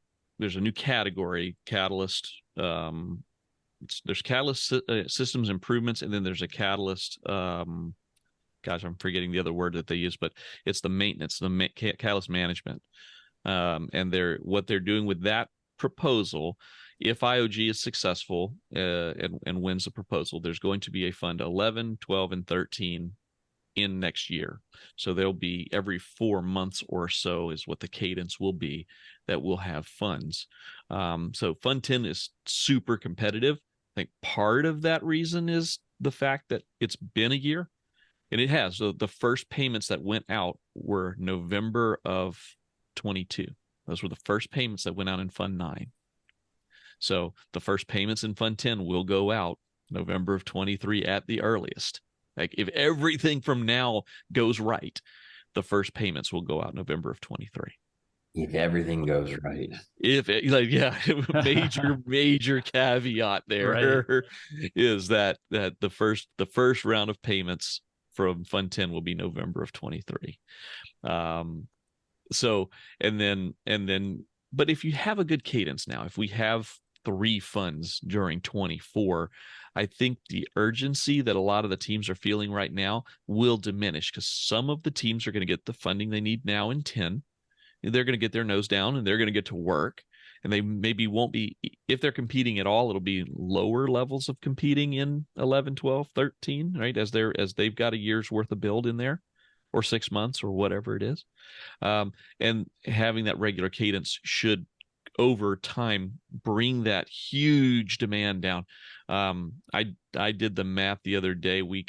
category, Catalyst. There's Catalyst systems improvements, and then there's a Catalyst. I'm forgetting the other word that they use, but it's the maintenance, Catalyst management. And what they're doing with that proposal, if IOG is successful and wins the proposal, there's going to be a Fund 11, 12, and 13 in next year. So there'll be every 4 months or so is what the cadence will be that we'll have funds. So Fund 10 is super competitive. I think part of that reason is the fact that it's been a year, and it has. So the first payments that went out were November of 22. Those were the first payments that went out in Fund 9. So the first payments in Fund 10 will go out November of 23 at the earliest. Like if everything from now goes right, the first payments will go out November of 23. If everything goes right. If it, like, yeah, major caveat there Right. is that the first round of payments from Fund 10 will be November of 23. So and then but if you have a good cadence now, if we have 3 funds during 24, I think the urgency that a lot of the teams are feeling right now will diminish, because some of the teams are going to get the funding they need now in 10. They're going to get their nose down and they're going to get to work, and they maybe won't be, if they're competing at all, it'll be lower levels of competing in 11, 12, 13, right? As they've got a year's worth of build in there, or 6 months, or whatever it is. And having that regular cadence should over time bring that huge demand down. I did the math the other day. We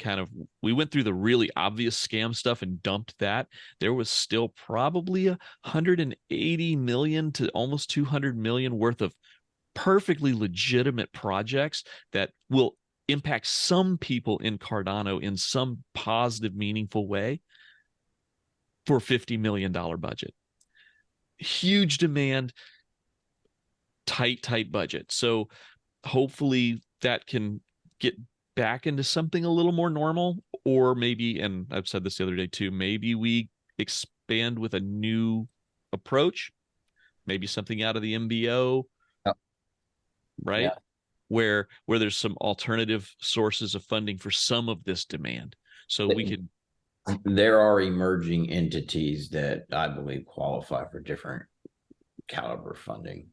went through the really obvious scam stuff and dumped that. There was still probably 180 million to almost 200 million worth of perfectly legitimate projects that will impact some people in Cardano in some positive, meaningful way for $50 million budget. Huge demand, tight budget. So hopefully that can get back into something a little more normal, or maybe, and I've said this the other day too, maybe we expand with a new approach, maybe something out of the MBO, right? Yeah. Where there's some alternative sources of funding for some of this demand. So we could. There are emerging entities that I believe qualify for different caliber funding.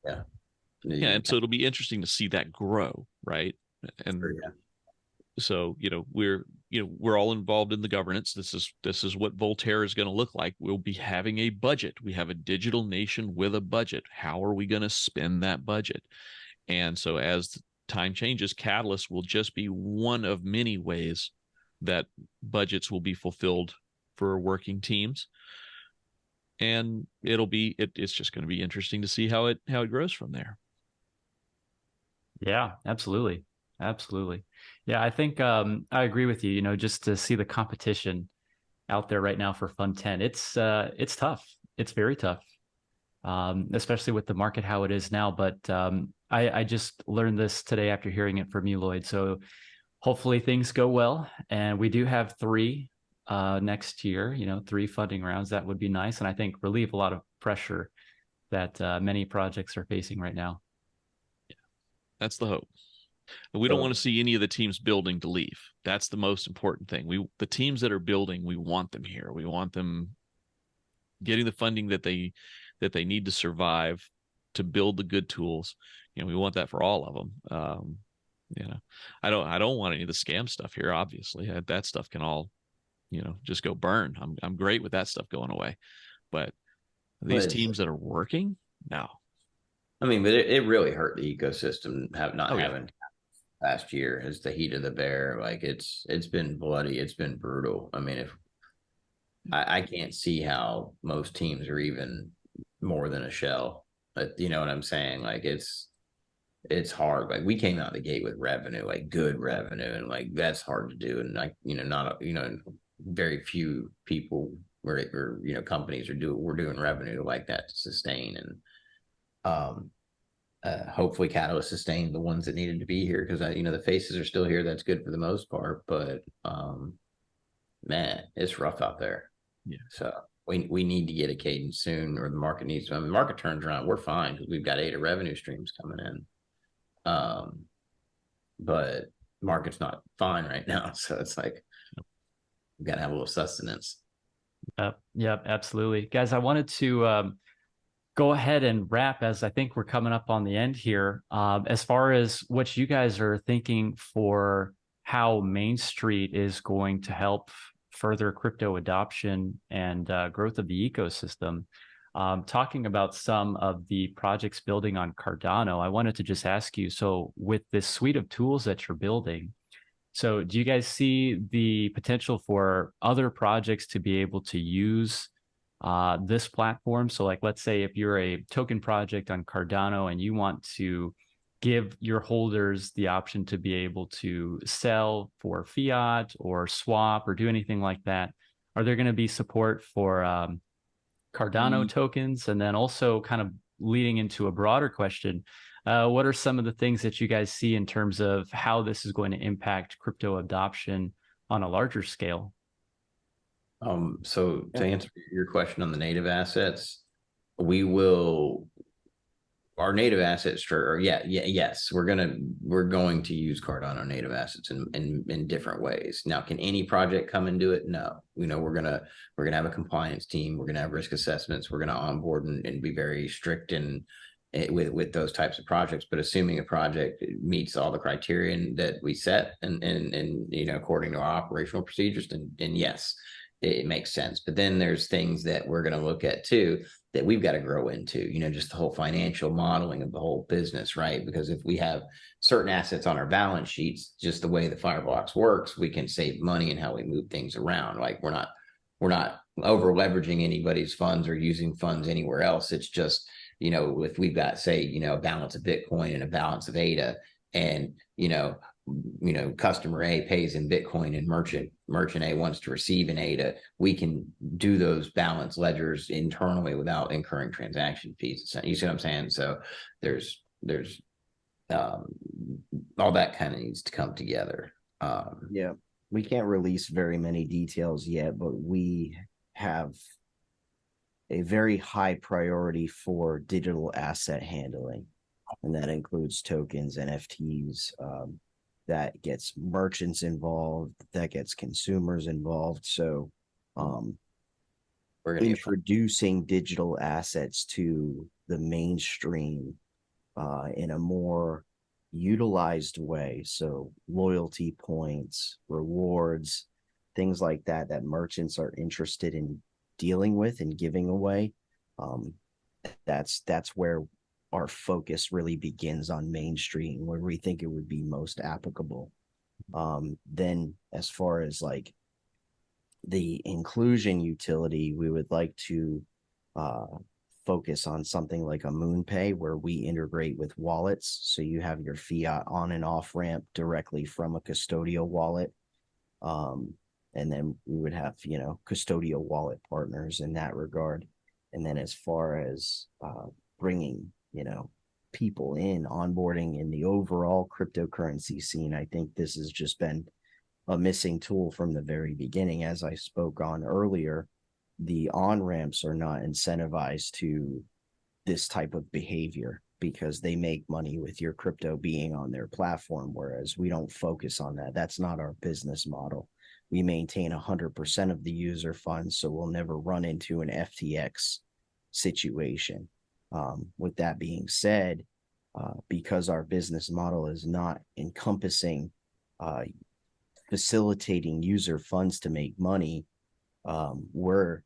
Yeah. And so it'll be interesting to see that grow, right? And so, we're all involved in the governance. This is what Voltaire is going to look like. We'll be having a budget. We have a digital nation with a budget. How are we going to spend that budget? And so as time changes, Catalyst will just be one of many ways that budgets will be fulfilled for working teams. And it's just going to be interesting to see how it grows from there. Yeah, absolutely. Yeah, I think I agree with you. Just to see the competition out there right now for Fund 10, it's tough. It's very tough, especially with the market how it is now. But I just learned this today after hearing it from you, Lloyd. So hopefully things go well, and we do have 3 next year. 3 funding rounds. That would be nice, and I think relieve a lot of pressure that many projects are facing right now. That's the hope. We don't want to see any of the teams building to leave. That's the most important thing. The teams that are building, we want them here. We want them getting the funding that they need to survive, to build the good tools. We want that for all of them. I don't want any of the scam stuff here. Obviously, that stuff can all, just go burn. I'm great with that stuff going away, but these teams that are working, no. I mean, but it really hurt the ecosystem having last year as the heat of the bear. Like it's been bloody. It's been brutal. I mean, if I can't see how most teams are even more than a shell, but you know what I'm saying? Like it's hard. Like we came out the gate with revenue, like good revenue, and like that's hard to do. And like, very few people or companies we're doing revenue like that to sustain. And hopefully Catalyst sustained the ones that needed to be here, because the faces are still here. That's good for the most part, but man, it's rough out there. Yeah. So we need to get a cadence soon, or the market needs to. I mean, the market turns around, we're fine because we've got 8 revenue streams coming in. But market's not fine right now, so it's like we got to have a little sustenance. Yep, absolutely, guys. I wanted to go ahead and wrap, as I think we're coming up on the end here. As far as what you guys are thinking for how Mainstreet is going to help further crypto adoption and growth of the ecosystem, talking about some of the projects building on Cardano, I wanted to just ask you, so with this suite of tools that you're building, so do you guys see the potential for other projects to be able to use this platform. So like, let's say if you're a token project on Cardano and you want to give your holders the option to be able to sell for fiat or swap or do anything like that, are there going to be support for Cardano tokens? And then also kind of leading into a broader question, what are some of the things that you guys see in terms of how this is going to impact crypto adoption on a larger scale? So to answer your question on the native assets, we will, our native assets for, yes, we're going to use Cardano native assets in different ways. Now, can any project come and do it? No. We're gonna have a compliance team. We're gonna have risk assessments. We're gonna onboard and be very strict with those types of projects. But assuming a project meets all the criterion that we set and according to our operational procedures, and yes, it makes sense. But then there's things that we're going to look at too that we've got to grow into, just the whole financial modeling of the whole business, right? Because if we have certain assets on our balance sheets, just the way the Firebox works, we can save money in how we move things around. Like we're not over leveraging anybody's funds or using funds anywhere else. It's just, if we've got, say, a balance of Bitcoin and a balance of ADA, and customer A pays in Bitcoin and merchant A wants to receive an ADA, we can do those balance ledgers internally without incurring transaction fees. You see what I'm saying? So there's all that kind of needs to come together. Yeah, we can't release very many details yet, but we have a very high priority for digital asset handling, and that includes tokens, NFTs, that gets merchants involved, that gets consumers involved. So we're introducing digital assets to the mainstream in a more utilized way. So loyalty points, rewards, things like that, that merchants are interested in dealing with and giving away. That's where our focus really begins on Mainstreet, where we think it would be most applicable. Then as far as like the inclusion utility, we would like to focus on something like a MoonPay, where we integrate with wallets. So you have your fiat on and off ramp directly from a custodial wallet. And then we would have, custodial wallet partners in that regard. And then as far as bringing people in, onboarding in the overall cryptocurrency scene, I think this has just been a missing tool from the very beginning. As I spoke on earlier, the on-ramps are not incentivized to this type of behavior because they make money with your crypto being on their platform, whereas we don't focus on that. That's not our business model. We maintain 100% of the user funds, so we'll never run into an FTX situation. With that being said, because our business model is not encompassing facilitating user funds to make money, we're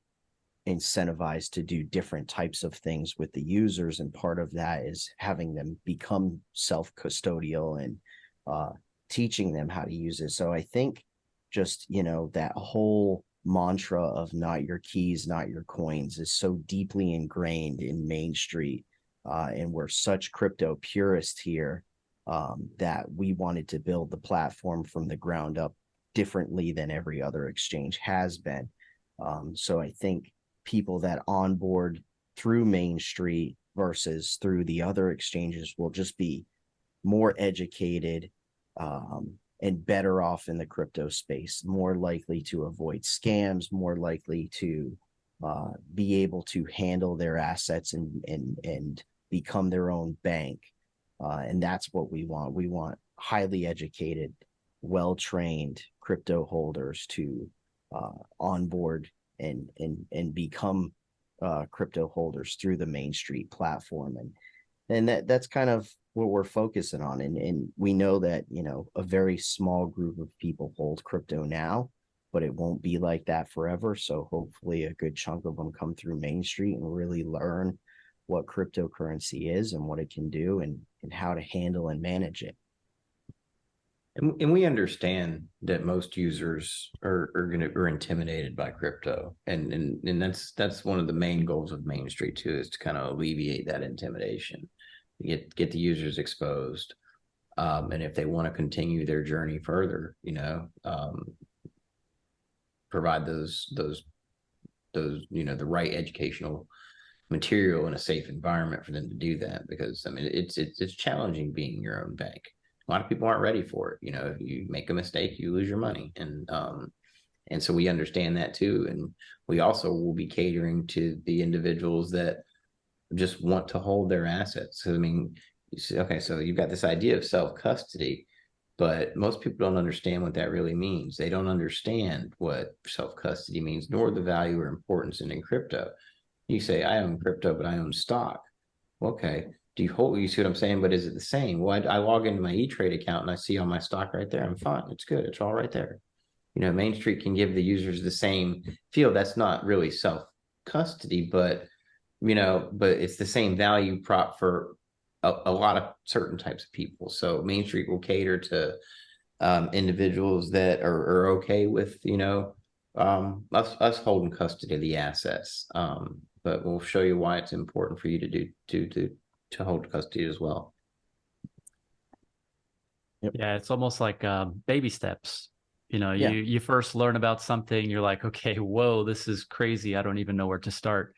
incentivized to do different types of things with the users, and part of that is having them become self-custodial and teaching them how to use it. So I think just, that whole mantra of not your keys, not your coins is so deeply ingrained in Mainstreet, and we're such crypto purists here that we wanted to build the platform from the ground up differently than every other exchange has been. So I think people that onboard through Mainstreet versus through the other exchanges will just be more educated and better off in the crypto space, more likely to avoid scams, more likely to be able to handle their assets and become their own bank. And that's what we want. We want highly educated, well-trained crypto holders to onboard and become crypto holders through the Mainstreet platform. And that's kind of what we're focusing on. And we know that, a very small group of people hold crypto now, but it won't be like that forever. So hopefully a good chunk of them come through Mainstreet and really learn what cryptocurrency is and what it can do and how to handle and manage it. And we understand that most users are intimidated by crypto, and that's one of the main goals of Main Street too, is to kind of alleviate that intimidation, get the users exposed, and if they want to continue their journey further, provide those the right educational material in a safe environment for them to do that, because I mean it's challenging being your own bank. A lot of people aren't ready for it. If you make a mistake, you lose your money, and so we understand that too. And we also will be catering to the individuals that just want to hold their assets. So I mean, you say, okay, so you've got this idea of self-custody, but most people don't understand what that really means. They don't understand what self-custody means, nor the value or importance in crypto. You say, I own crypto, but I own stock. Okay. Do you hold, you see what I'm saying? But is it the same? Well, I log into my E-Trade account and I see all my stock right there. I'm fine. It's good. It's all right there. Main Street can give the users the same feel. That's not really self-custody, but it's the same value prop for a lot of certain types of people. So Main Street will cater to individuals that are okay with, us holding custody of the assets. But we'll show you why it's important for you to hold custody as well. Yep. Yeah, it's almost like baby steps. Yeah. You first learn about something, you're like, okay, whoa, this is crazy. I don't even know where to start.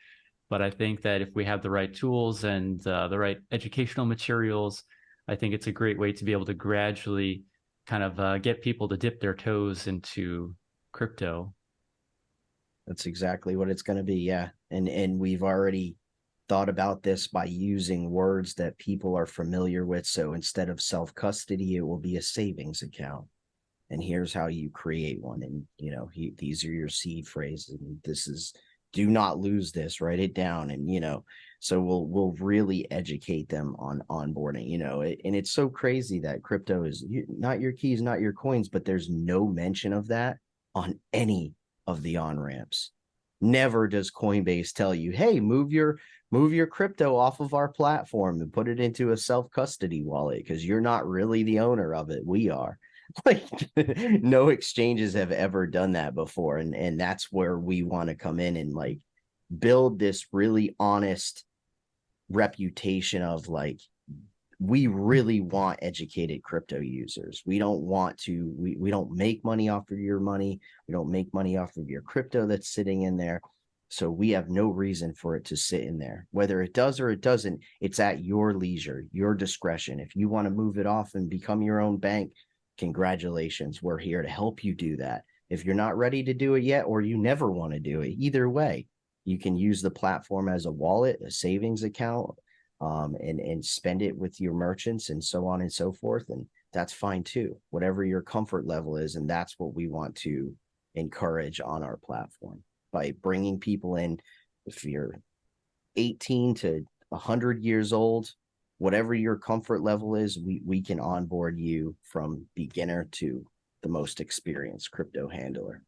But I think that if we have the right tools and the right educational materials, I think it's a great way to be able to gradually kind of get people to dip their toes into crypto. That's exactly what it's going to be. Yeah. And we've already thought about this by using words that people are familiar with. So instead of self-custody, it will be a savings account. And here's how you create one. And, these are your seed phrases. And this is, do not lose this, write it down. And, so we'll really educate them on onboarding, and it's so crazy that crypto is not your keys, not your coins, but there's no mention of that on any of the on-ramps. Never does Coinbase tell you, hey, move your crypto off of our platform and put it into a self-custody wallet, because you're not really the owner of it. We are. Like, no exchanges have ever done that before. And that's where we want to come in and like build this really honest reputation of like, we really want educated crypto users. We don't want to, we don't make money off of your money. We don't make money off of your crypto that's sitting in there. So we have no reason for it to sit in there. Whether it does or it doesn't, it's at your leisure, your discretion. If you want to move it off and become your own bank, congratulations. We're here to help you do that. If you're not ready to do it yet, or you never want to do it, either way, you can use the platform as a wallet, a savings account, and spend it with your merchants and so on and so forth. And that's fine too, whatever your comfort level is. And that's what we want to encourage on our platform by bringing people in. If you're 18 to 100 years old, whatever your comfort level is, we can onboard you from beginner to the most experienced crypto handler.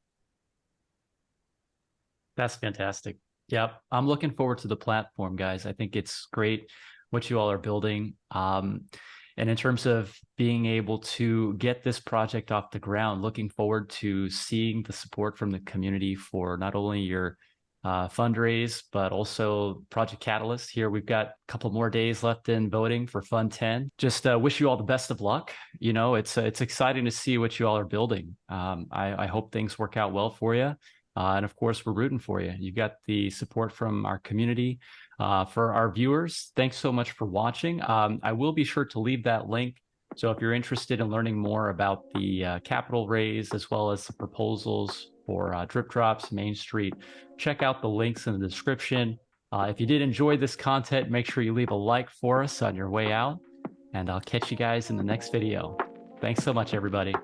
That's fantastic. Yep. I'm looking forward to the platform, guys. I think it's great what you all are building. And in terms of being able to get this project off the ground, looking forward to seeing the support from the community for not only your fundraise, but also Project Catalyst. Here we've got a couple more days left in voting for Fund 10. Just wish you all the best of luck. It's exciting to see what you all are building. I hope things work out well for you. And of course, we're rooting for you. You got the support from our community. For our viewers, thanks so much for watching. I will be sure to leave that link. So if you're interested in learning more about the capital raise, as well as the proposals for DripDropz Mainstreet, check out the links in the description. If you did enjoy this content, make sure you leave a like for us on your way out. And I'll catch you guys in the next video. Thanks so much, everybody.